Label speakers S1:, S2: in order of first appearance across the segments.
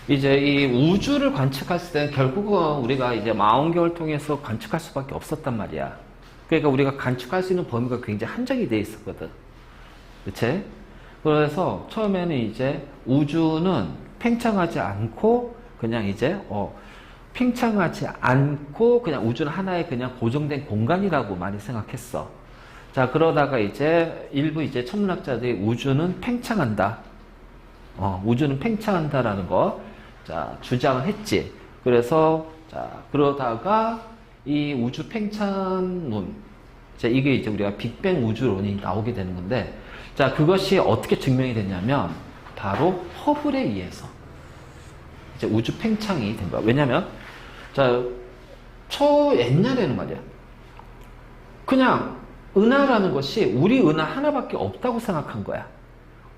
S1: 이제 이 우주를 관측했을 때는 결국은 우리가 이제 망원경을 통해서 관측할 수밖에 없었단 말이야. 그러니까 우리가 관측할 수 있는 범위가 굉장히 한정이 돼 있었거든. 그치? 그래서 처음에는 이제 우주는 팽창하지 않고 그냥 이제 팽창하지 않고 그냥 우주는 하나의 그냥 고정된 공간이라고 많이 생각했어. 자, 그러다가 이제 일부 이제 천문학자들이 우주는 팽창한다. 우주는 팽창한다라는 거, 자, 주장을 했지. 그래서, 자, 그러다가 이 우주 팽창론, 자, 이게 이제 우리가 빅뱅 우주론이 나오게 되는 건데, 자, 그것이 어떻게 증명이 됐냐면, 바로 허블에 의해서 이제 우주 팽창이 된 거야. 왜냐면, 자, 옛날에는 말이야. 그냥 은하라는 것이 우리 은하 하나밖에 없다고 생각한 거야.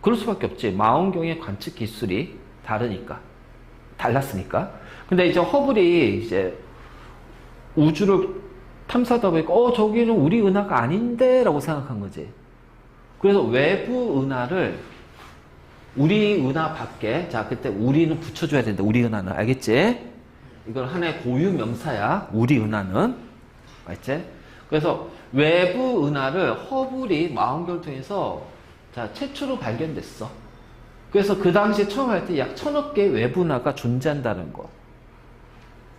S1: 그럴 수밖에 없지. 망원경의 관측 기술이 달랐으니까. 근데 이제 허블이 이제 우주를 탐사하다 보니까, 저기는 우리 은하가 아닌데? 라고 생각한 거지. 그래서 외부 은하를 우리 은하 밖에, 자, 그때 우리는 붙여줘야 된다. 우리 은하는. 알겠지? 이건 하나의 고유 명사야. 우리 은하는. 알겠지? 그래서 외부 은하를 허블이 망원경을 통해서 자, 최초로 발견됐어. 그래서 그 당시에 처음 할 때 약 1000억 개의 외부 은하가 존재한다는 거.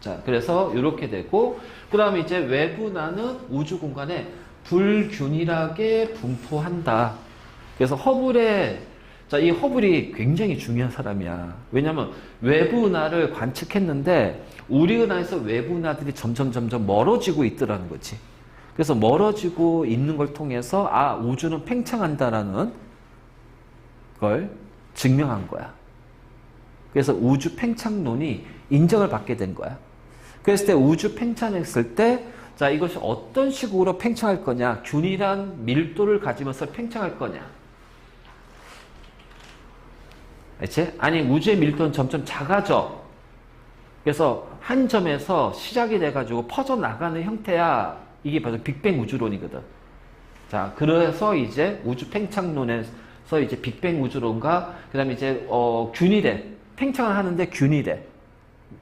S1: 자, 그래서 이렇게 되고, 그 다음에 이제 외부 은하는 우주 공간에 불균일하게 분포한다. 그래서 이 허블이 굉장히 중요한 사람이야. 왜냐면 외부 은하를 관측했는데 우리 은하에서 외부 은하들이 점점 멀어지고 있더라는 거지. 그래서 멀어지고 있는 걸 통해서 우주는 팽창한다라는 걸 증명한 거야. 그래서 우주 팽창론이 인정을 받게 된 거야. 그랬을 때 우주 팽창했을 때 자, 이것이 어떤 식으로 팽창할 거냐, 균일한 밀도를 가지면서 팽창할 거냐. 알지? 아니, 우주의 밀도는 점점 작아져. 그래서 한 점에서 시작이 돼가지고 퍼져나가는 형태야. 이게 바로 빅뱅 우주론이거든. 자, 그래서 이제 우주 팽창론에서 이제 빅뱅 우주론과, 그 다음에 이제, 균일해. 팽창을 하는데 균일해.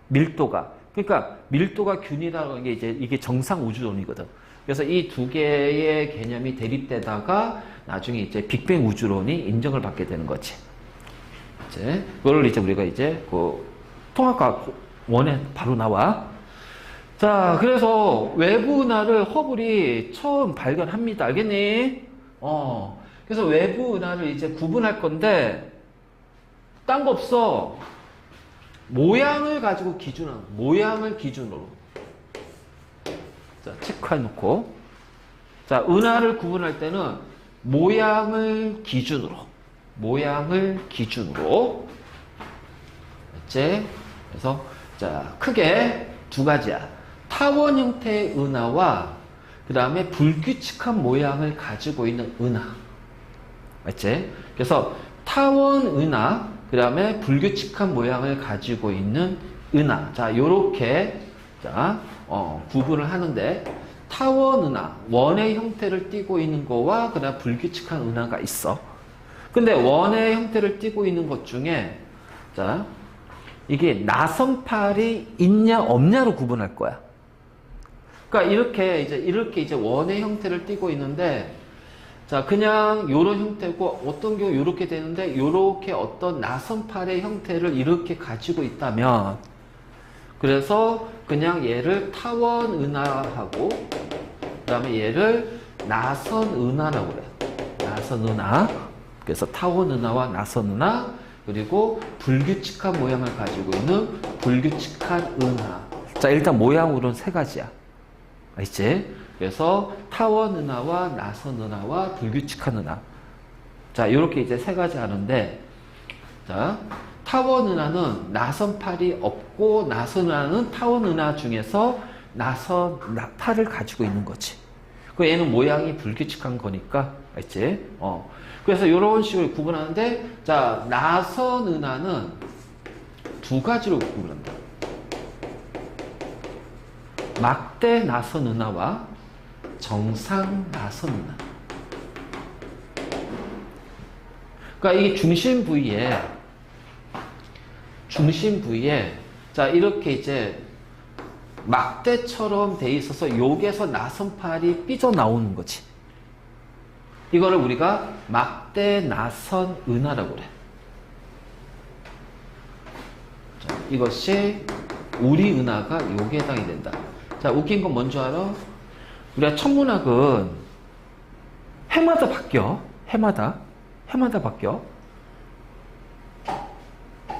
S1: 밀도가. 그러니까 밀도가 균일하다는 게 이제 이게 정상 우주론이거든. 그래서 이 두 개의 개념이 대립되다가 나중에 이제 빅뱅 우주론이 인정을 받게 되는 거지. 이제, 그걸 이제 우리가 이제 그 통합과 원에 바로 나와. 자, 그래서 외부 은하를 허블이 처음 발견합니다. 알겠니? 그래서 외부 은하를 이제 구분할 건데, 딴 거 없어. 모양을 가지고 모양을 기준으로. 자, 체크해 놓고. 자, 은하를 구분할 때는 모양을 기준으로. 알지? 그래서, 자, 크게 두 가지야. 타원 형태의 은하와 그 다음에 불규칙한 모양을 가지고 있는 은하. 맞지? 그래서 타원 은하, 그 다음에 불규칙한 모양을 가지고 있는 은하. 자, 요렇게, 자, 구분을 하는데, 타원 은하, 원의 형태를 띠고 있는 거와 그 다음 불규칙한 은하가 있어. 근데 원의 형태를 띠고 있는 것 중에, 자, 이게 나선팔이 있냐, 없냐로 구분할 거야. 그러니까 이렇게 이제 원의 형태를 띠고 있는데, 자, 그냥 요런 형태고, 어떤 경우 요렇게 되는데, 요렇게 어떤 나선팔의 형태를 이렇게 가지고 있다면, 그래서 그냥 얘를 타원 은하하고, 그 다음에 얘를 나선 은하라고 그래요. 나선 은하. 그래서 타원 은하와 나선 은하, 그리고 불규칙한 모양을 가지고 있는 불규칙한 은하. 자, 일단 모양으로는 세 가지야. 알지? 그래서 타원 은하와 나선 은하와 불규칙한 은하. 자, 요렇게 이제 세 가지 하는데, 자, 타원 은하는 나선팔이 없고, 나선 은하는 타원 은하 중에서 팔을 가지고 있는 거지. 그 얘는 모양이 불규칙한 거니까, 알지? 그래서 이런 식으로 구분하는데, 자, 나선 은하는 두 가지로 구분한다. 막대 나선 은하와 정상 나선 은하. 그러니까 이게 중심 중심 부위에 자 이렇게 이제 막대처럼 돼 있어서 여기에서 나선팔이 삐져나오는 거지. 이거를 우리가 막대 나선 은하라고 그래. 자, 이것이 우리 은하가 여기에 해당이 된다. 자, 웃긴 건 뭔지 알아? 우리가 천문학은 해마다 바뀌어. 해마다 바뀌어.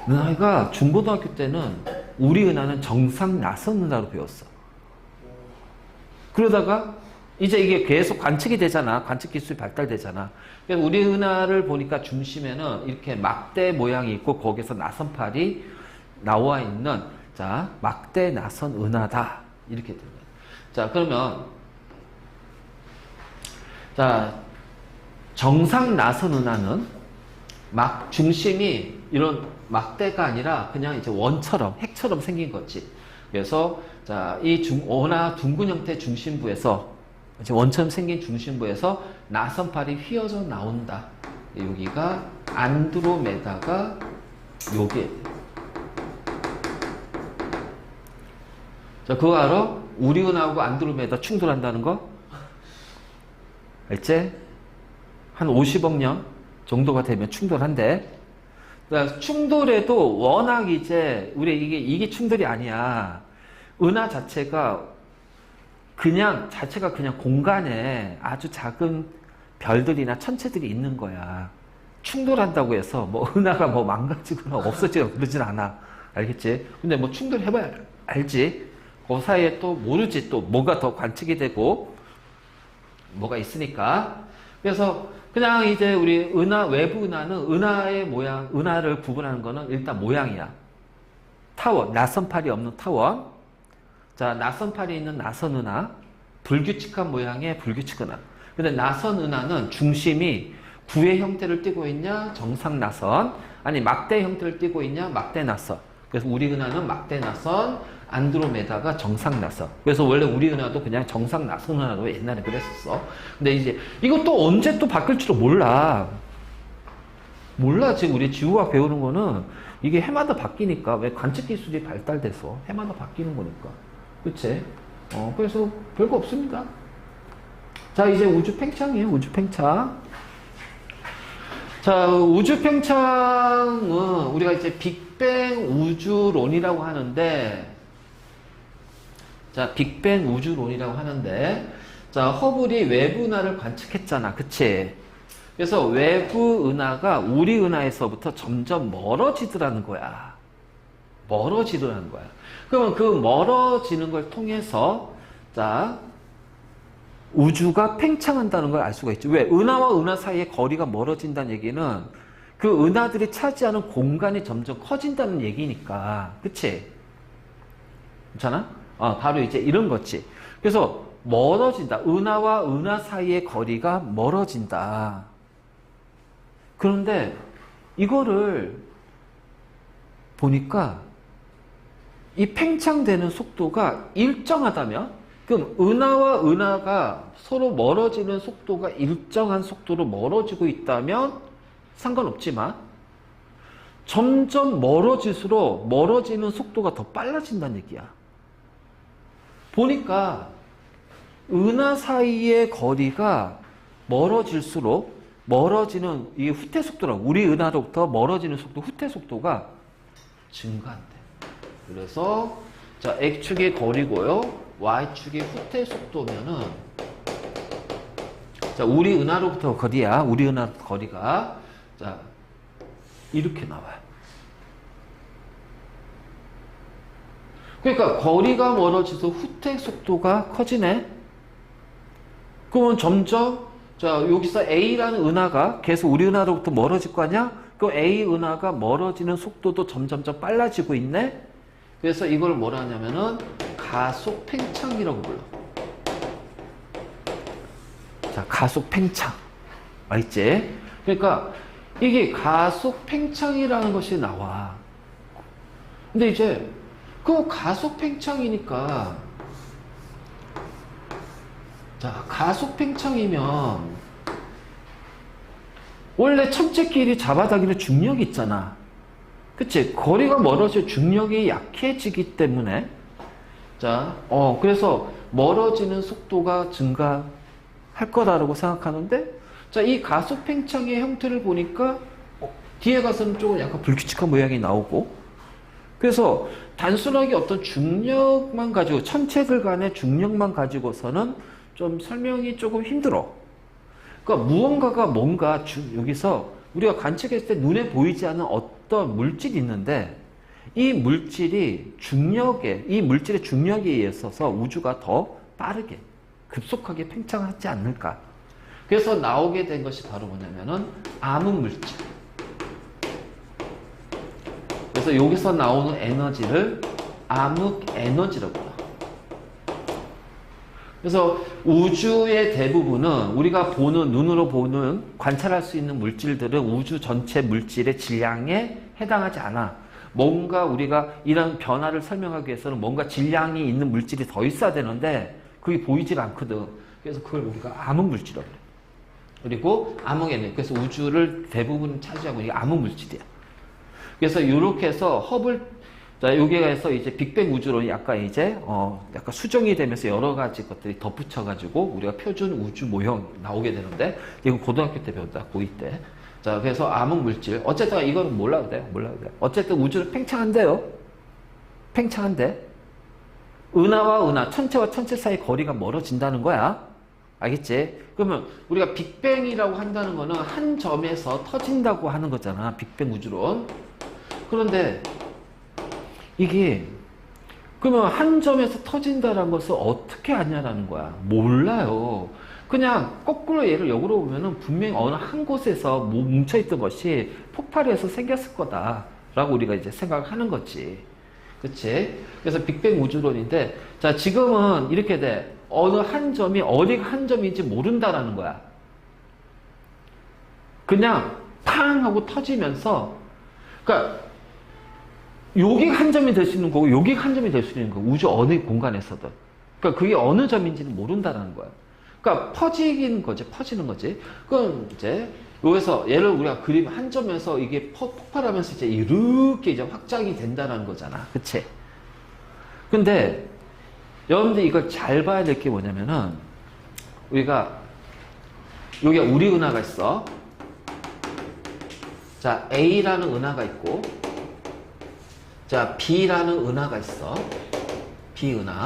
S1: 은하가 중고등학교 때는 우리 은하는 정상 나선 은하로 배웠어. 그러다가 이제 이게 계속 관측이 되잖아. 관측 기술이 발달되잖아. 그래서 우리 은하를 보니까 중심에는 이렇게 막대 모양이 있고 거기서 나선팔이 나와 있는 자 막대 나선 은하다 이렇게 됩니다. 자 그러면 자 정상 나선 은하는 막 중심이 이런 막대가 아니라 그냥 이제 원처럼 핵처럼 생긴 거지. 그래서 자이 원화 둥근 형태 중심부에서 이제 원처럼 생긴 중심부에서 나선팔이 휘어져 나온다. 여기가 안드로메다가 요게. 자, 그거 알아? 우리 은하하고 안드로메다 충돌한다는 거? 알지? 한 50억 년 정도가 되면 충돌한대. 그러니까 충돌해도 워낙 이제 우리 이게 충돌이 아니야. 은하 자체가 그냥 공간에 아주 작은 별들이나 천체들이 있는 거야. 충돌한다고 해서 뭐 은하가 뭐 망가지거나 없어지거나 그러진 않아. 알겠지? 근데 뭐 충돌해봐야 알지? 그 사이에 또 모르지. 또 뭐가 더 관측이 되고 뭐가 있으니까. 그래서 그냥 이제 우리 은하, 외부 은하는 은하의 모양, 은하를 구분하는 거는 일단 모양이야. 타원, 나선팔이 없는 타원. 자, 나선팔이 있는 나선 은하, 불규칙한 모양의 불규칙 은하. 근데 나선 은하는 중심이 구의 형태를 띠고 있냐, 정상 나선, 아니 막대 형태를 띠고 있냐, 막대 나선. 그래서 우리 은하는 막대 나선, 안드로메다가 정상 나선. 그래서 원래 우리 은하도 그냥 정상 나선 은하로 옛날에 그랬었어. 근데 이제 이것도 언제 또 바뀔 줄도 몰라. 지금 우리 지구과학 배우는 거는 이게 해마다 바뀌니까. 왜 관측 기술이 발달돼서 해마다 바뀌는 거니까. 그치? 그래서 별거 없습니다. 자, 이제 우주 팽창이에요. 우주 팽창. 자, 우주 팽창은 우리가 이제 빅뱅 우주론이라고 하는데, 자, 빅뱅 우주론이라고 하는데, 자, 허블이 외부 은하를 관측했잖아. 그치? 그래서 외부 은하가 우리 은하에서부터 점점 멀어지더라는 거야. 멀어지더라는 거야. 그러면 그 멀어지는 걸 통해서, 자, 우주가 팽창한다는 걸 알 수가 있죠. 왜? 은하와 은하 사이의 거리가 멀어진다는 얘기는 그 은하들이 차지하는 공간이 점점 커진다는 얘기니까. 그치? 괜찮아? 바로 이제 이런 거지. 그래서 멀어진다. 은하와 은하 사이의 거리가 멀어진다. 그런데 이거를 보니까 이 팽창되는 속도가 일정하다면, 그럼 은하와 은하가 서로 멀어지는 속도가 일정한 속도로 멀어지고 있다면 상관없지만, 점점 멀어질수록 멀어지는 속도가 더 빨라진다는 얘기야. 보니까 은하 사이의 거리가 멀어질수록 멀어지는 이 후퇴 속도라고, 우리 은하로부터 멀어지는 속도, 후퇴 속도가 증가한대. 그래서 자, X축이 거리고요, Y축이 후퇴 속도면은, 자, 우리 은하로부터 거리야. 우리 은하 거리가 자 이렇게 나와요. 그러니까 거리가 멀어져서 후퇴 속도가 커지네. 그러면 점점 자 여기서 A라는 은하가 계속 우리 은하로부터 멀어질 거 아니야? 그 A 은하가 멀어지는 속도도 점점점 빨라지고 있네. 그래서 이걸 뭐라 하냐면은 가속 팽창이라고 불러. 자, 가속 팽창. 알겠지? 그러니까 이게 가속 팽창이라는 것이 나와. 근데 이제 그 가속 팽창이니까, 자, 가속 팽창이면 원래 천체끼리 잡아당기는 중력이 있잖아. 그치? 거리가 멀어져 중력이 약해지기 때문에 자, 그래서 멀어지는 속도가 증가할 거다라고 생각하는데 자, 이 가속 팽창의 형태를 보니까 뒤에 가서는 조금 약간 불규칙한 모양이 나오고 그래서 단순하게 어떤 중력만 가지고 천체들 간의 중력만 가지고서는 좀 설명이 조금 힘들어. 그러니까 무언가가 뭔가 여기서 우리가 관측했을 때 눈에 보이지 않는 어떤 물질이 있는데 이 물질의 중력에 의해서 우주가 더 빠르게 급속하게 팽창하지 않을까. 그래서 나오게 된 것이 바로 뭐냐면은 암흑물질. 그래서 여기서 나오는 에너지를 암흑에너지라고 해요. 그래서 우주의 대부분은 우리가 눈으로 보는 관찰할 수 있는 물질들은 우주 전체 물질의 질량에 해당하지 않아. 뭔가 우리가 이런 변화를 설명하기 위해서는 뭔가 질량이 있는 물질이 더 있어야 되는데 그게 보이질 않거든. 그래서 그걸 우리가 암흑물질이라고 그래. 그리고 암흑에너지. 그래서 우주를 대부분 차지하고 있는 게 암흑물질이야. 그래서 이렇게 해서 자, 여기가 해서 이제 빅뱅 우주론이 약간 약간 수정이 되면서 여러 가지 것들이 덧붙여가지고 우리가 표준 우주 모형 나오게 되는데, 이건 고등학교 때 배웠다, 고2 때. 자, 그래서 암흑물질. 어쨌든 이거는 몰라도 돼요. 어쨌든 우주는 팽창한데요. 팽창한데. 은하와 은하, 천체와 천체 사이 거리가 멀어진다는 거야. 알겠지? 그러면 우리가 빅뱅이라고 한다는 거는 한 점에서 터진다고 하는 거잖아. 빅뱅 우주론. 그런데 이게 그러면 한 점에서 터진다는 것을 어떻게 아냐라는 거야. 몰라요. 그냥 거꾸로 얘를 역으로 보면은 분명히 어느 한 곳에서 뭉쳐있던 것이 폭발해서 생겼을 거다라고 우리가 이제 생각하는 거지. 그치? 그래서 빅뱅 우주론인데, 자, 지금은 이렇게 돼. 어느 한 점이 어디가 한 점인지 모른다라는 거야. 그냥 팡 하고 터지면서, 그러니까 여기가 한 점이 될 수 있는 거고 여기가 한 점이 될 수 있는 거고, 우주 어느 공간에서든. 그러니까 그게 어느 점인지는 모른다라는 거야. 그러니까 퍼지는 거지. 그럼 이제 여기서 얘를 우리가 그림 한 점에서 이게 폭발하면서 이제 이렇게 이제 확장이 된다는 거잖아. 그치? 근데 여러분들 이걸 잘 봐야 될 게 뭐냐면은, 우리가 여기 우리 은하가 있어. 자, A라는 은하가 있고, 자, B라는 은하가 있어. B 은하.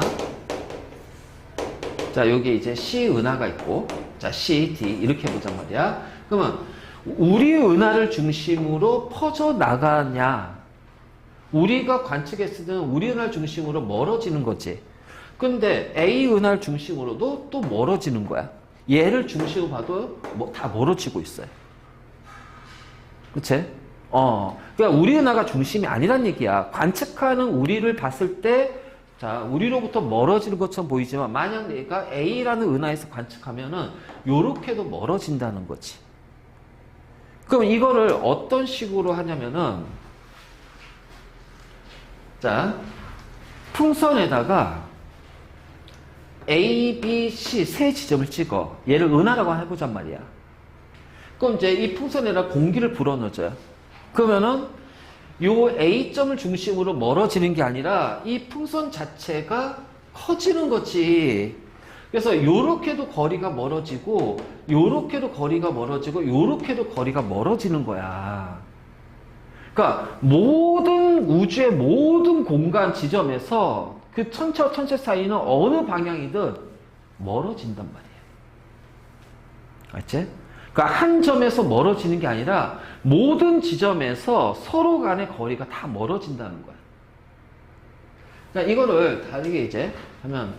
S1: 자, 여기 이제 C 은하가 있고, 자, C, D 이렇게 보잔 말이야. 그러면 우리 은하를 중심으로 퍼져 나가냐? 우리가 관측했을 때는 우리 은하를 중심으로 멀어지는 거지. 근데 A 은하를 중심으로도 또 멀어지는 거야. 얘를 중심으로 봐도 다 멀어지고 있어요. 그치? 그러니까 우리 은하가 중심이 아니란 얘기야. 관측하는 우리를 봤을 때, 자, 우리로부터 멀어지는 것처럼 보이지만, 만약 내가 A라는 은하에서 관측하면은, 요렇게도 멀어진다는 거지. 그럼 이거를 어떤 식으로 하냐면은, 자, 풍선에다가 A, B, C 세 지점을 찍어. 얘를 은하라고 해보잔 말이야. 그럼 이제 이 풍선에다 공기를 불어넣어줘요. 그러면은 요 A점을 중심으로 멀어지는 게 아니라 이 풍선 자체가 커지는 거지. 그래서 요렇게도 거리가 멀어지고, 요렇게도 거리가 멀어지고, 요렇게도 거리가 멀어지는 거야. 그러니까 모든 우주의 모든 공간 지점에서 그 천체와 천체 사이는 어느 방향이든 멀어진단 말이에요. 알지? 그러니까 한 점에서 멀어지는 게 아니라 모든 지점에서 서로 간의 거리가 다 멀어진다는 거야. 그러니까 이거를 다르게 이제 하면,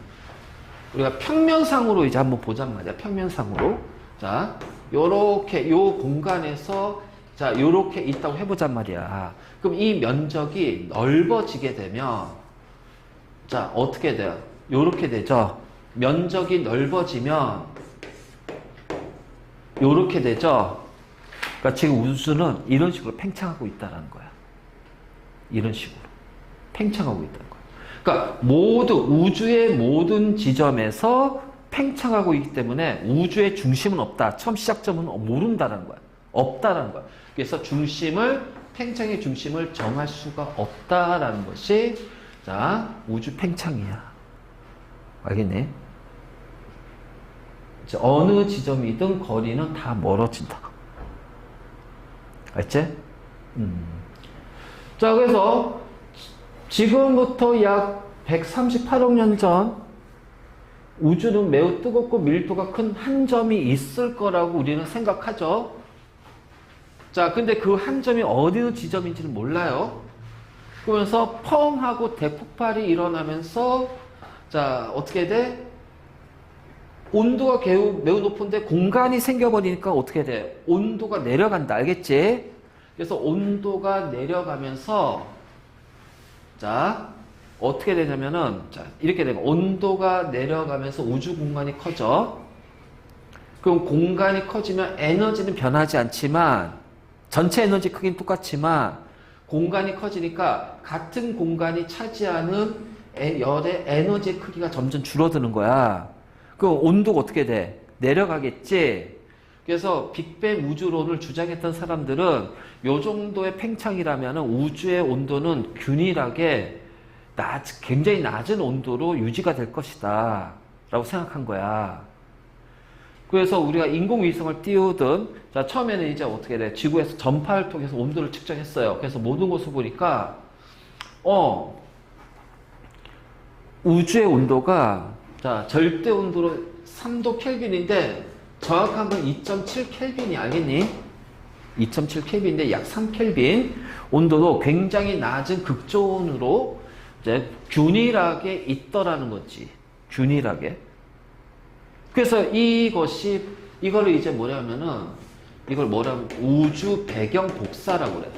S1: 우리가 평면상으로 이제 한번 보잔 말이야. 평면상으로. 자, 요렇게 요 공간에서, 자, 요렇게 있다고 해보잔 말이야. 그럼 이 면적이 넓어지게 되면, 자, 어떻게 돼요? 요렇게 되죠. 면적이 넓어지면 요렇게 되죠. 그러니까 지금 우주는 이런 식으로 팽창하고 있다는 거야. 이런 식으로 팽창하고 있다는 거야. 그러니까 우주의 모든 지점에서 팽창하고 있기 때문에 우주의 중심은 없다. 처음 시작점은 모른다는 거야. 없다는 거야. 그래서 중심을 팽창의 중심을 정할 수가 없다라는 것이 자 우주 팽창이야. 알겠네? 어느 지점이든 거리는 다 멀어진다. 알지? 자, 그래서 지금부터 약 138억 년 전 우주는 매우 뜨겁고 밀도가 큰 한 점이 있을 거라고 우리는 생각하죠. 자, 근데 그 한 점이 어느 지점인지는 몰라요. 그러면서 펑 하고 대폭발이 일어나면서 자, 어떻게 돼? 온도가 매우 높은데 공간이 생겨버리니까 어떻게 돼? 온도가 내려간다. 알겠지? 그래서 온도가 내려가면서 자 어떻게 되냐면은 자 이렇게 되면 온도가 내려가면서 우주 공간이 커져. 그럼 공간이 커지면 에너지는 변하지 않지만 전체 에너지 크기는 똑같지만 공간이 커지니까 같은 공간이 차지하는 열의 에너지의 크기가 점점 줄어드는 거야. 그럼 온도가 어떻게 돼? 내려가겠지? 그래서 빅뱅 우주론을 주장했던 사람들은 요 정도의 팽창이라면 우주의 온도는 균일하게 굉장히 낮은 온도로 유지가 될 것이다 라고 생각한 거야. 그래서 우리가 인공위성을 띄우든 자 처음에는 이제 어떻게 돼? 지구에서 전파를 통해서 온도를 측정했어요. 그래서 모든 것을 보니까 우주의 온도가 자 절대 온도로 3도 켈빈인데 정확한 건 2.7 켈빈이 알겠니? 2.7 켈빈인데 약 3 켈빈 온도도 굉장히 낮은 극저온으로 이제 균일하게 있더라는 거지. 균일하게. 그래서 이거를 이제 뭐냐면은 이걸 뭐라면 우주 배경 복사라고 그래.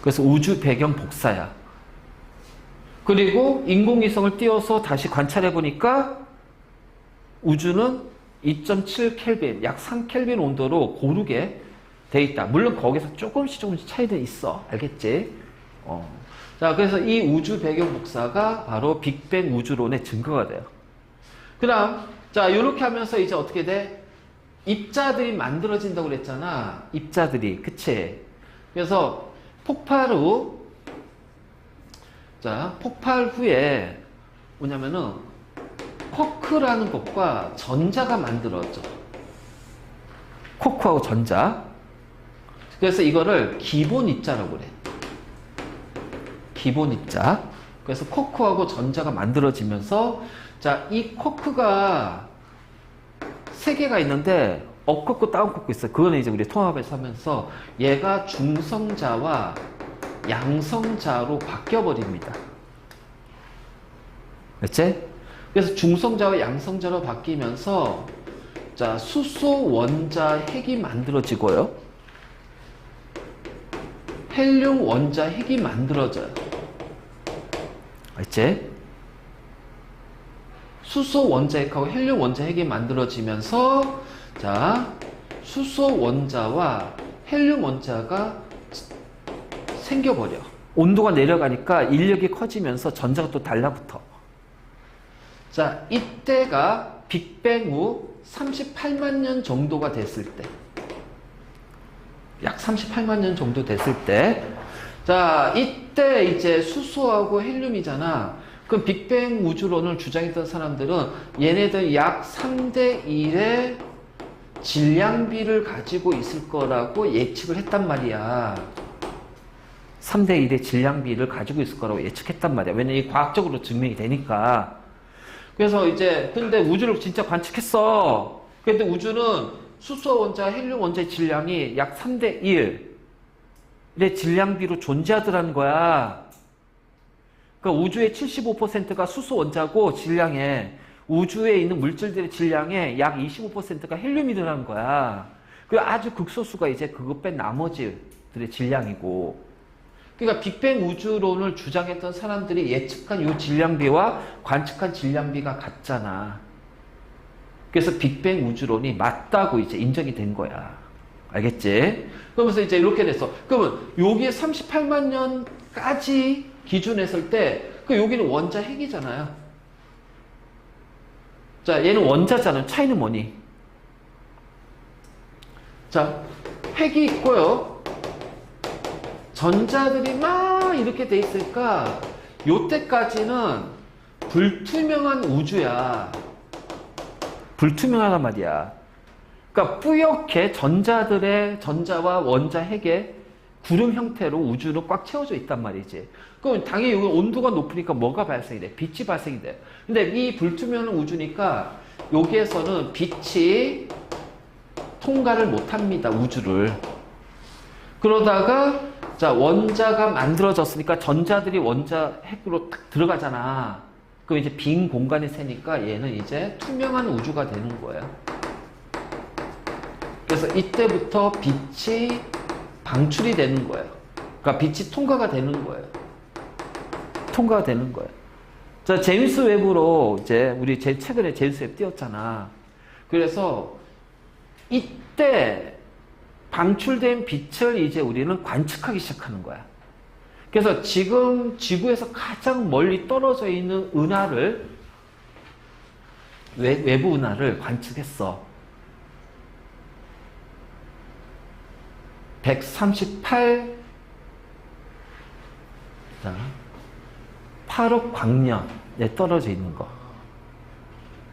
S1: 그래서 우주 배경 복사야. 그리고 인공위성을 띄워서 다시 관찰해 보니까 우주는 2.7 켈빈, 약 3 켈빈 온도로 고르게 돼 있다. 물론 거기서 조금씩 차이도 있어. 알겠지? 자, 그래서 이 우주 배경 복사가 바로 빅뱅 우주론의 증거가 돼요. 그 다음, 자, 이렇게 하면서 이제 어떻게 돼? 입자들이 만들어진다고 그랬잖아. 입자들이. 그치? 그래서 폭발 후에 뭐냐면은 쿼크라는 것과 전자가 만들어져. 쿼크하고 전자. 그래서 이거를 기본 입자라고 그래. 기본 입자. 그래서 쿼크하고 전자가 만들어지면서 자, 이 쿼크가 세 개가 있는데 업 쿼크, 다운 쿼크 있어요. 그거는 이제 우리 통합에서 하면서 얘가 중성자와 양성자로 바뀌어버립니다. 그렇지? 그래서 중성자와 양성자로 바뀌면서 자, 수소 원자 핵이 만들어지고요. 헬륨 원자 핵이 만들어져요. 알지? 수소 원자 핵하고 헬륨 원자 핵이 만들어지면서 자, 수소 원자와 헬륨 원자가 생겨버려. 온도가 내려가니까 인력이 커지면서 전자가 또 달라붙어. 자, 이때가 빅뱅 후 38만 년 정도가 됐을 때. 약 38만 년 정도 됐을 때. 자, 이때 이제 수소하고 헬륨이잖아. 그럼 빅뱅 우주론을 주장했던 사람들은 얘네들 약 3대 1의 질량비를 가지고 있을 거라고 예측을 했단 말이야. 3대 1의 질량비를 가지고 있을 거라고 예측했단 말이야. 왜냐면 이게 과학적으로 증명이 되니까. 그래서 이제 근데 우주를 진짜 관측했어. 근데 우주는 수소 원자, 헬륨 원자의 질량이 약 3대 1의 질량비로 존재하더라는 거야. 그러니까 우주의 75%가 수소 원자고 질량에 우주에 있는 물질들의 질량의 약 25%가 헬륨이더라는 거야. 그 아주 극소수가 이제 그거 뺀 나머지들의 질량이고. 그러니까 빅뱅 우주론을 주장했던 사람들이 예측한 이 질량비와 관측한 질량비가 같잖아. 그래서 빅뱅 우주론이 맞다고 이제 인정이 된 거야. 알겠지? 그러면서 이제 이렇게 됐어. 그러면 여기에 38만 년까지 기준했을 때, 그 여기는 원자 핵이잖아요. 자, 얘는 원자잖아. 차이는 뭐니? 자, 핵이 있고요. 전자들이 막 이렇게 돼 있으니까 요때까지는 불투명한 우주야. 불투명하단 말이야. 그러니까 뿌옇게 전자와 원자 핵의 구름 형태로 우주로 꽉 채워져 있단 말이지. 그럼 당연히 여기 온도가 높으니까 뭐가 발생이 돼? 빛이 발생이 돼. 근데 이 불투명한 우주니까 여기에서는 빛이 통과를 못 합니다. 우주를. 그러다가 자, 원자가 만들어졌으니까 전자들이 원자 핵으로 딱 들어가잖아. 그럼 이제 빈 공간이 새니까 얘는 이제 투명한 우주가 되는 거예요. 그래서 이때부터 빛이 방출이 되는 거예요. 그러니까 빛이 통과가 되는 거예요. 통과가 되는 거예요. 자, 제임스 웹으로 이제 우리 최근에 제임스 웹 띄웠잖아. 그래서 이때 방출된 빛을 이제 우리는 관측하기 시작하는 거야. 그래서 지금 지구에서 가장 멀리 떨어져 있는 은하를 외부 은하를 관측했어. 138 8억 광년에 떨어져 있는 거.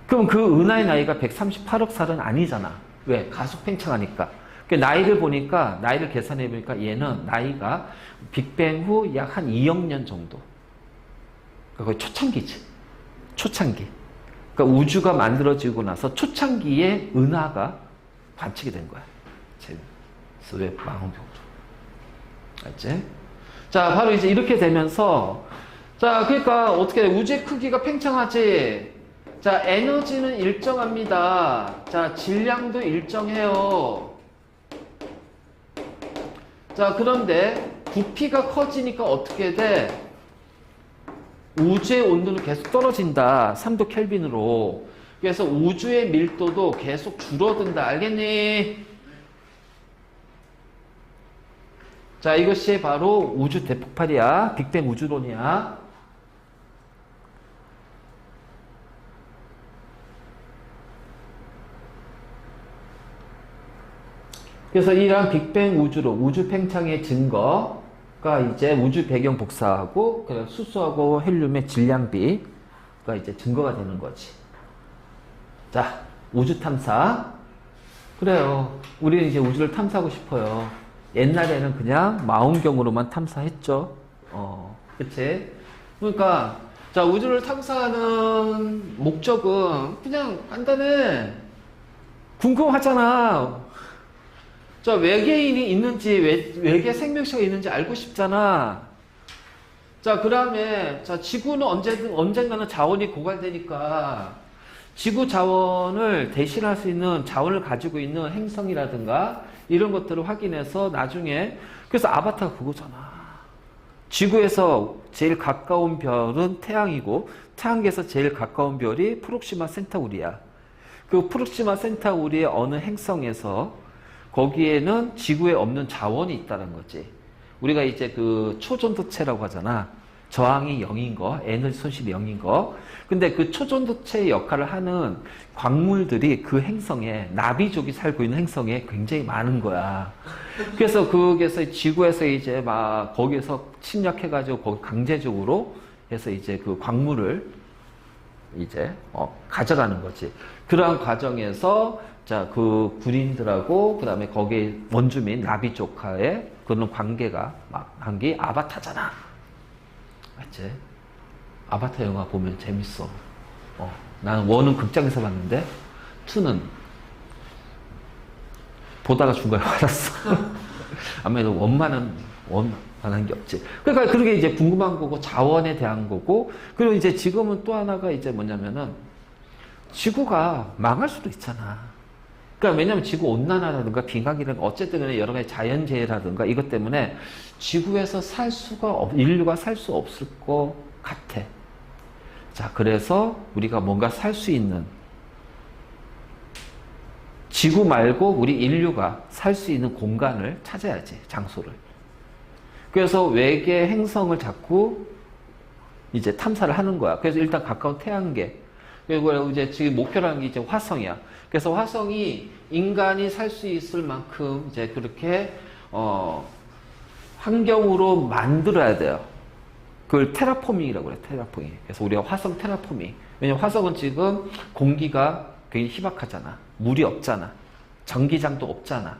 S1: 그럼 그 은하의 나이가 138억 살은 아니잖아. 왜? 가속 팽창하니까. 나이를 보니까, 나이를 계산해 보니까 얘는 나이가 빅뱅 후 약 한 2억 년 정도. 거의 초창기지. 초창기. 그러니까 우주가 만들어지고 나서 초창기에 은하가 관측이 된 거야. 제임스 웹 망원경으로. 알지? 자, 바로 이제 이렇게 되면서, 자, 그러니까 어떻게 우주의 크기가 팽창하지? 자, 에너지는 일정합니다. 자, 질량도 일정해요. 자, 그런데 부피가 커지니까 어떻게 돼? 우주의 온도는 계속 떨어진다. 3도 켈빈으로. 그래서 우주의 밀도도 계속 줄어든다. 알겠니? 자, 이것이 바로 우주 대폭발이야. 빅뱅 우주론이야. 그래서 이러한 빅뱅 우주론, 우주 팽창의 증거가 이제 우주 배경 복사하고 그다음 수소하고 헬륨의 질량비가 이제 증거가 되는 거지. 자, 우주 탐사. 그래요. 우리는 이제 우주를 탐사하고 싶어요. 옛날에는 그냥 망원경으로만 탐사했죠. 그치? 그러니까, 자, 우주를 탐사하는 목적은 그냥 간단해. 궁금하잖아. 자, 외계인이 있는지, 외계 생명체가 있는지 알고 싶잖아. 자, 그 다음에, 자, 지구는 언젠가는 자원이 고갈되니까, 지구 자원을 대신할 수 있는 자원을 가지고 있는 행성이라든가, 이런 것들을 확인해서 나중에, 그래서 아바타가 그거잖아. 지구에서 제일 가까운 별은 태양이고, 태양계에서 제일 가까운 별이 프록시마 센타우리야. 그 프록시마 센타우리의 어느 행성에서 거기에는 지구에 없는 자원이 있다는 거지. 우리가 이제 그 초전도체라고 하잖아. 저항이 0인 거, 에너지 손실이 0인 거. 근데 그 초전도체의 역할을 하는 광물들이 그 행성에, 나비족이 살고 있는 행성에 굉장히 많은 거야. 그래서 거기에서 지구에서 이제 막 거기에서 침략해가지고 거기 강제적으로 해서 이제 그 광물을 이제 가져가는 거지. 그러한 과정에서 자, 그 군인들하고 그다음에 거기 원주민 나비족과의 그런 관계가 막 한 게 아바타잖아. 맞지? 아바타 영화 보면 재밌어. 나는 원은 극장에서 봤는데 2는 보다가 중간에 말았어. 아무래도 원만한 게 없지. 그러니까 그게 이제 궁금한 거고 자원에 대한 거고, 그리고 이제 지금은 또 하나가 이제 뭐냐면은 지구가 망할 수도 있잖아. 그러니까 왜냐면 지구 온난화라든가 빙하기라든가 어쨌든 여러 가지 자연재해라든가 이것 때문에 지구에서 인류가 살 수 없을 것 같아. 자, 그래서 우리가 뭔가 살 수 있는, 지구 말고 우리 인류가 살 수 있는 공간을 찾아야지, 장소를. 그래서 외계 행성을 자꾸 이제 탐사를 하는 거야. 그래서 일단 가까운 태양계, 그리고 이제 지금 목표라는 게 이제 화성이야. 그래서 화성이 인간이 살 수 있을 만큼 이제 그렇게 환경으로 만들어야 돼요. 그걸 테라포밍이라고 그래, 테라포밍. 그래서 우리가 화성 테라포밍. 왜냐면 화성은 지금 공기가 굉장히 희박하잖아. 물이 없잖아. 전기장도 없잖아.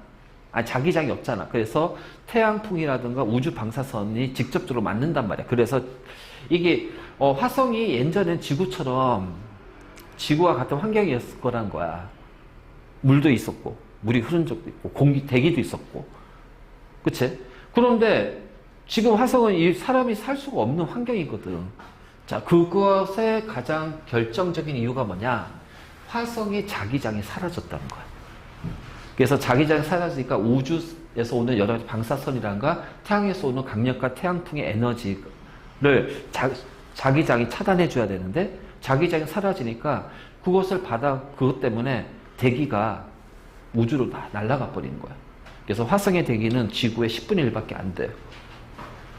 S1: 아니, 자기장이 없잖아. 그래서 태양풍이라든가 우주 방사선이 직접적으로 맞는단 말이야. 그래서 이게 화성이 예전엔 지구처럼 지구와 같은 환경이었을 거란 거야. 물도 있었고, 물이 흐른 적도 있고, 대기도 있었고. 그치? 그런데 지금 화성은 이 사람이 살 수가 없는 환경이거든. 자, 그것의 가장 결정적인 이유가 뭐냐? 화성의 자기장이 사라졌다는 거야. 그래서 자기장이 사라지니까 우주에서 오는 여러 가지 방사선이란가 태양에서 오는 강력한 태양풍의 에너지를 자기장이 차단해줘야 되는데 자기장이 사라지니까 그것 때문에 대기가 우주로 날아가 버리는 거야. 그래서 화성의 대기는 지구의 10분의 1밖에 안 돼요.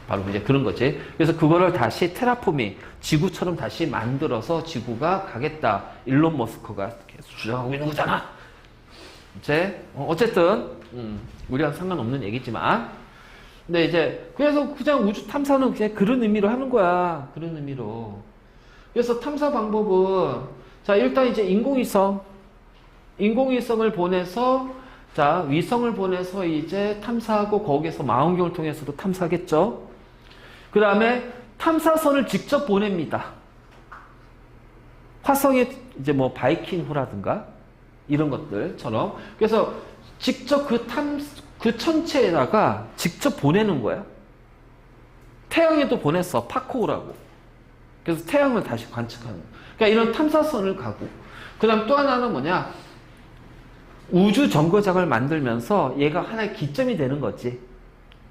S1: 바로 이제 그런 거지. 그래서 그거를 다시 테라포밍, 지구처럼 다시 만들어서 지구가 가겠다. 일론 머스크가 계속 주장하고 있는 거잖아. 어쨌든 우리랑 상관없는 얘기지만, 근데 이제 그래서 그냥 우주 탐사는 그냥 그런 의미로 하는 거야. 그런 의미로. 그래서 탐사 방법은 자 일단 이제 인공위성을 보내서 자 위성을 보내서 이제 탐사하고 거기에서 망원경을 통해서도 탐사하겠죠. 그 다음에 탐사선을 직접 보냅니다. 화성에 이제 뭐 바이킹호라든가 이런 것들처럼. 그래서 직접 그 천체에다가 직접 보내는 거야. 태양에도 보냈어. 파코우라고. 그래서 태양을 다시 관측하는 거야. 그러니까 이런 탐사선을 가고. 그 다음 또 하나는 뭐냐? 우주 정거장을 만들면서 얘가 하나의 기점이 되는 거지.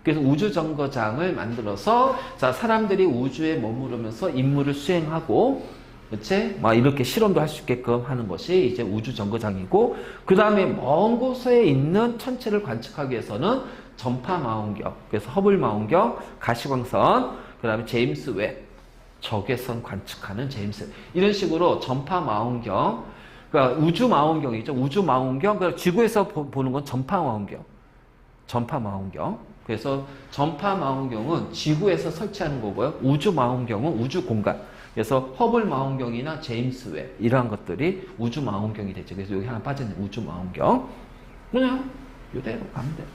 S1: 그래서 우주 정거장을 만들어서 자 사람들이 우주에 머무르면서 임무를 수행하고, 그치? 막 이렇게 실험도 할 수 있게끔 하는 것이 이제 우주 정거장이고, 그 다음에 먼 곳에 있는 천체를 관측하기 위해서는 전파 망원경, 그래서 허블 망원경, 가시광선, 그 다음에 제임스 웹, 적외선 관측하는 제임스 웹. 이런 식으로 전파 망원경, 그러니까 우주 망원경이죠. 우주 망원경, 그러니까 지구에서 보는 건 전파 망원경. 전파 망원경. 그래서 전파 망원경은 지구에서 설치하는 거고요. 우주 망원경은 우주 공간. 그래서 허블 망원경이나 제임스 웹 이러한 것들이 우주 망원경이 되죠. 그래서 여기 하나 빠졌네. 우주 망원경. 그냥 이대로 가면 돼요.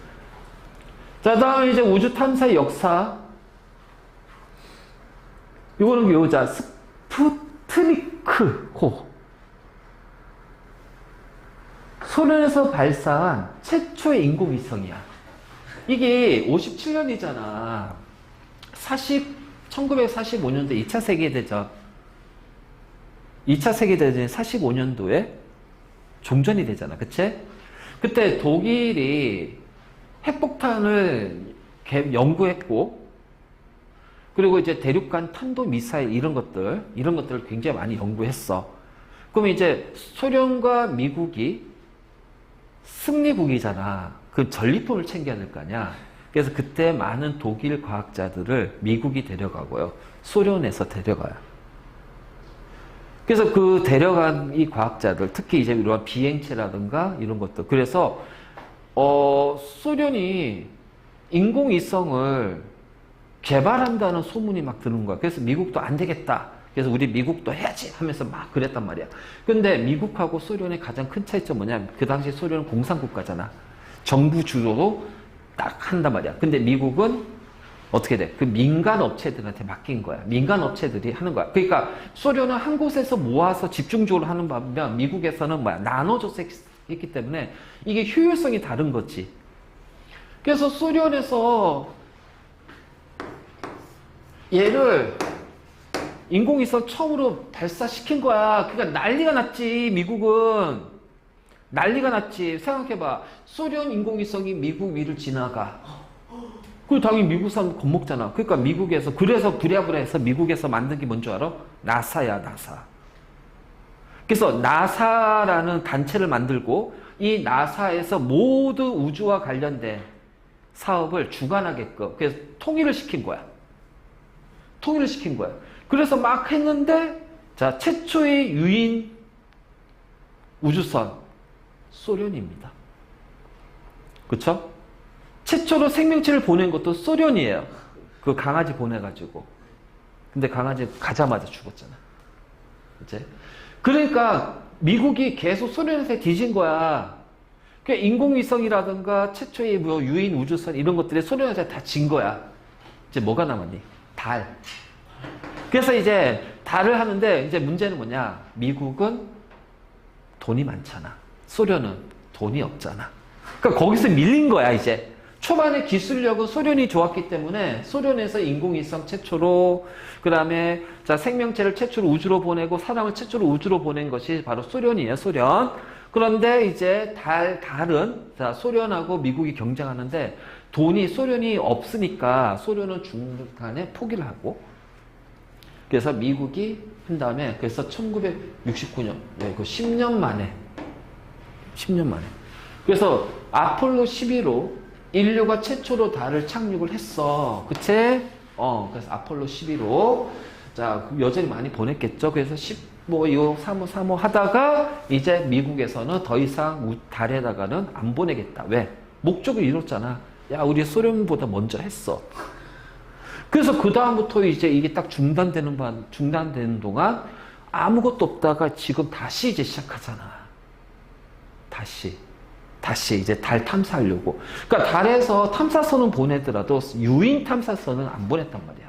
S1: 자, 다음에 이제 우주 탐사의 역사. 이거는 요자 스푸트니크호. 소련에서 발사한 최초의 인공위성이야. 이게 57년이잖아. 1945년도 2차 세계대전. 2차 세계대전이 45년도에 종전이 되잖아. 그치? 그때 독일이 핵폭탄을 연구했고, 그리고 이제 대륙간 탄도미사일 이런 것들을 굉장히 많이 연구했어. 그럼 이제 소련과 미국이 승리국이잖아. 그 전리품을 챙겨야 될 거 아니야. 그래서 그때 많은 독일 과학자들을 미국이 데려가고요. 소련에서 데려가요. 그래서 그 데려간 이 과학자들, 특히 이제 이런 비행체라든가 이런 것들. 그래서, 소련이 인공위성을 개발한다는 소문이 막 드는 거야. 그래서 미국도 안 되겠다. 그래서 우리 미국도 해야지 하면서 막 그랬단 말이야. 근데 미국하고 소련의 가장 큰 차이점 뭐냐면 그 당시 소련은 공산국가잖아. 정부 주도로 딱 한단 말이야. 근데 미국은 어떻게 돼? 그 민간 업체들한테 맡긴 거야. 민간 업체들이 하는 거야. 그러니까 소련은 한 곳에서 모아서 집중적으로 하는 반면 미국에서는 나눠줘서 했기 때문에 이게 효율성이 다른 거지. 그래서 소련에서 얘를 인공위성 처음으로 발사시킨 거야. 그러니까 난리가 났지. 미국은 난리가 났지. 생각해봐. 소련 인공위성이 미국 위를 지나가. 그 당연히 미국 사람 겁먹잖아. 그러니까 미국에서 그래서 부랴부랴 해서 미국에서 만든 게 뭔지 알아? 나사야, 나사. 그래서 나사라는 단체를 만들고 이 나사에서 모두 우주와 관련된 사업을 주관하게끔 그래서 통일을 시킨 거야. 통일을 시킨 거야. 그래서 막 했는데 자 최초의 유인 우주선 소련입니다. 그쵸? 최초로 생명체를 보낸 것도 소련이에요. 그 강아지 보내가지고. 근데 강아지 가자마자 죽었잖아. 그치? 그러니까 미국이 계속 소련에서 뒤진 거야. 그러니까 인공위성이라든가 최초의 뭐 유인 우주선 이런 것들이 소련에서 다 진 거야. 이제 뭐가 남았니? 달. 그래서 이제 달을 하는데 이제 문제는 뭐냐? 미국은 돈이 많잖아. 소련은 돈이 없잖아. 그러니까 거기서 밀린 거야, 이제. 초반에 기술력은 소련이 좋았기 때문에 소련에서 인공위성 최초로 그다음에 자 생명체를 최초로 우주로 보내고 사람을 최초로 우주로 보낸 것이 바로 소련이에요. 소련. 그런데 이제 달은 자 소련하고 미국이 경쟁하는데 돈이 소련이 없으니까 소련은 중간에 포기를 하고 그래서 미국이 한 다음에 그래서 1969년 그 10년 만에 그래서 아폴로 11호 인류가 최초로 달을 착륙을 했어. 그치? 그래서 아폴로 11호. 자, 여전히 많이 보냈겠죠. 그래서 15호, 3호, 3호 하다가 이제 미국에서는 더 이상 달에다가는 안 보내겠다. 왜? 목적을 이뤘잖아. 야, 우리 소련보다 먼저 했어. 그래서 그다음부터 이제 이게 딱 중단되는 동안 아무것도 없다가 지금 다시 이제 시작하잖아. 다시 이제 달 탐사하려고. 그러니까 달에서 탐사선은 보내더라도 유인 탐사선은 안 보냈단 말이야.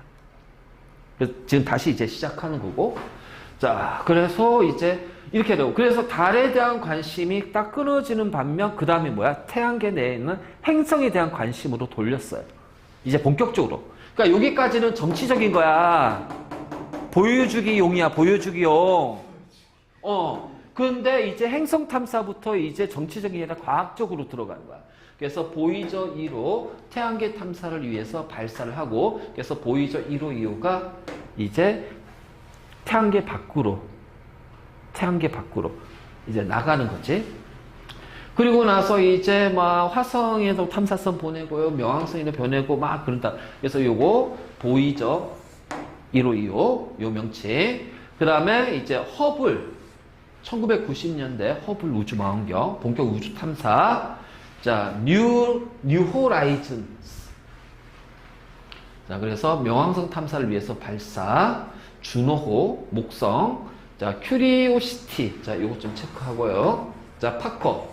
S1: 그래서 지금 다시 이제 시작하는 거고. 자, 그래서 이제 이렇게 되고. 그래서 달에 대한 관심이 딱 끊어지는 반면 그 다음에 뭐야? 태양계 내에 있는 행성에 대한 관심으로 돌렸어요. 이제 본격적으로. 그러니까 여기까지는 정치적인 거야. 보여주기용이야, 보여주기용. 근데 이제 행성 탐사부터 이제 정치적인 게 아니라 과학적으로 들어가는 거야. 그래서 보이저 1호 태양계 탐사를 위해서 발사를 하고 그래서 보이저 1호, 2호가 이제 태양계 밖으로 이제 나가는 거지. 그리고 나서 이제 막 화성에도 탐사선 보내고요. 명왕성에도 보내고 막 그런다. 그래서 요거 보이저 1호, 2호 요 명칭. 그 다음에 이제 허블 1990년대 허블 우주망원경 본격 우주 탐사. 자, 뉴 호라이즌. 자, 그래서 명왕성 탐사를 위해서 발사. 주노호 목성. 자, 큐리오시티. 자, 요거 좀 체크하고요. 자, 파커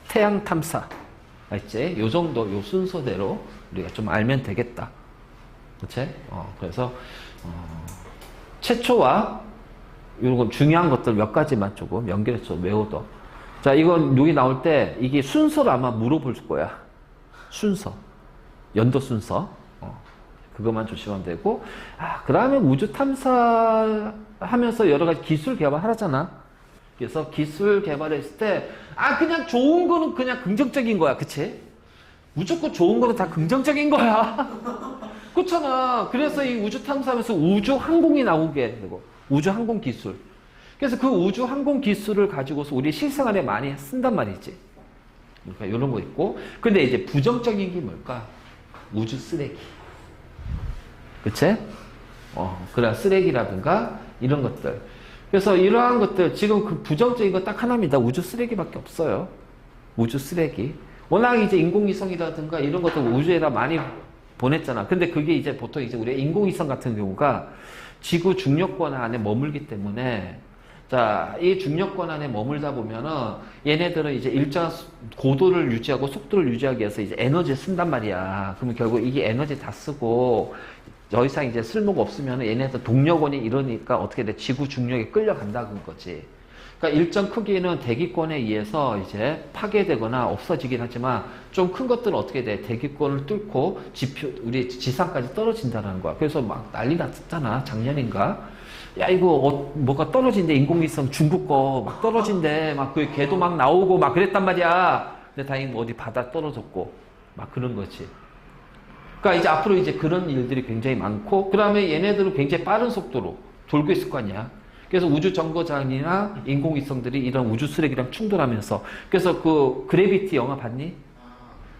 S1: 태양 탐사. 알지? 요 정도 요 순서대로 우리가 좀 알면 되겠다. 그치? 그래서 최초와 이런 중요한 것들 몇 가지만 조금 연결해서 외워둬. 자, 이건 여기 나올 때 이게 순서를 아마 물어볼 거야. 순서. 연도 순서. 그것만 조심하면 되고. 그 다음에 우주 탐사하면서 여러 가지 기술 개발하잖아. 그래서 기술 개발했을 때, 그냥 좋은 거는 그냥 긍정적인 거야. 그치? 무조건 좋은 거는 다 긍정적인 거야. 그렇잖아. 그래서 이 우주 탐사하면서 우주 항공이 나오게 되고. 우주 항공 기술. 그래서 그 우주 항공 기술을 가지고서 우리 실생활에 많이 쓴단 말이지. 그러니까 이런 거 있고. 근데 이제 부정적인 게 뭘까? 우주 쓰레기. 그치? 그래, 쓰레기라든가 이런 것들. 그래서 이러한 것들, 지금 그 부정적인 거 딱 하나입니다. 우주 쓰레기밖에 없어요. 우주 쓰레기. 워낙 이제 인공위성이라든가 이런 것들 우주에다 많이 보냈잖아. 근데 그게 이제 보통 이제 우리 인공위성 같은 경우가 지구 중력권 안에 머물기 때문에 자, 이 중력권 안에 머물다 보면은 얘네들은 이제 일정한 고도를 유지하고 속도를 유지하기 위해서 이제 에너지를 쓴단 말이야. 그러면 결국 이게 에너지 다 쓰고 더 이상 이제 쓸모가 없으면 얘네들 동력원이 이러니까 어떻게 돼? 지구 중력에 끌려간다는 거지. 그러니까 일정 크기는 대기권에 의해서 이제 파괴되거나 없어지긴 하지만 좀 큰 것들은 어떻게 돼? 대기권을 뚫고 우리 지상까지 떨어진다는 거야. 그래서 막 난리 났잖아. 작년인가? 야, 이거 뭐가 떨어진대. 인공위성 중국 거 막 떨어진대. 막 그 걔도 막 나오고 막 그랬단 말이야. 근데 다행히 뭐 어디 바다 떨어졌고 막 그런 거지. 그러니까 이제 앞으로 이제 그런 일들이 굉장히 많고, 그 다음에 얘네들은 굉장히 빠른 속도로 돌고 있을 거 아니야. 그래서 우주 정거장이나 인공위성들이 이런 우주 쓰레기랑 충돌하면서, 그래서 그 그래비티 영화 봤니?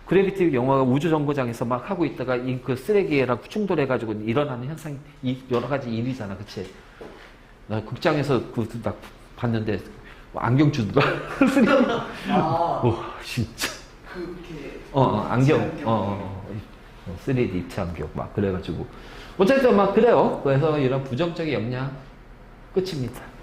S1: 그래비티 영화가 우주 정거장에서 막 하고 있다가 그 쓰레기랑 충돌해가지고 일어나는 현상이 여러 가지 일이잖아, 그치? 나 극장에서 딱 봤는데 안경 주더라. 3D.
S2: 아,
S1: 진짜.
S2: 그렇게.
S1: 안경. 3D 입체 안경. 막 그래가지고. 어쨌든 막 그래요. 그래서 이런 부정적인 영향 끝입니다.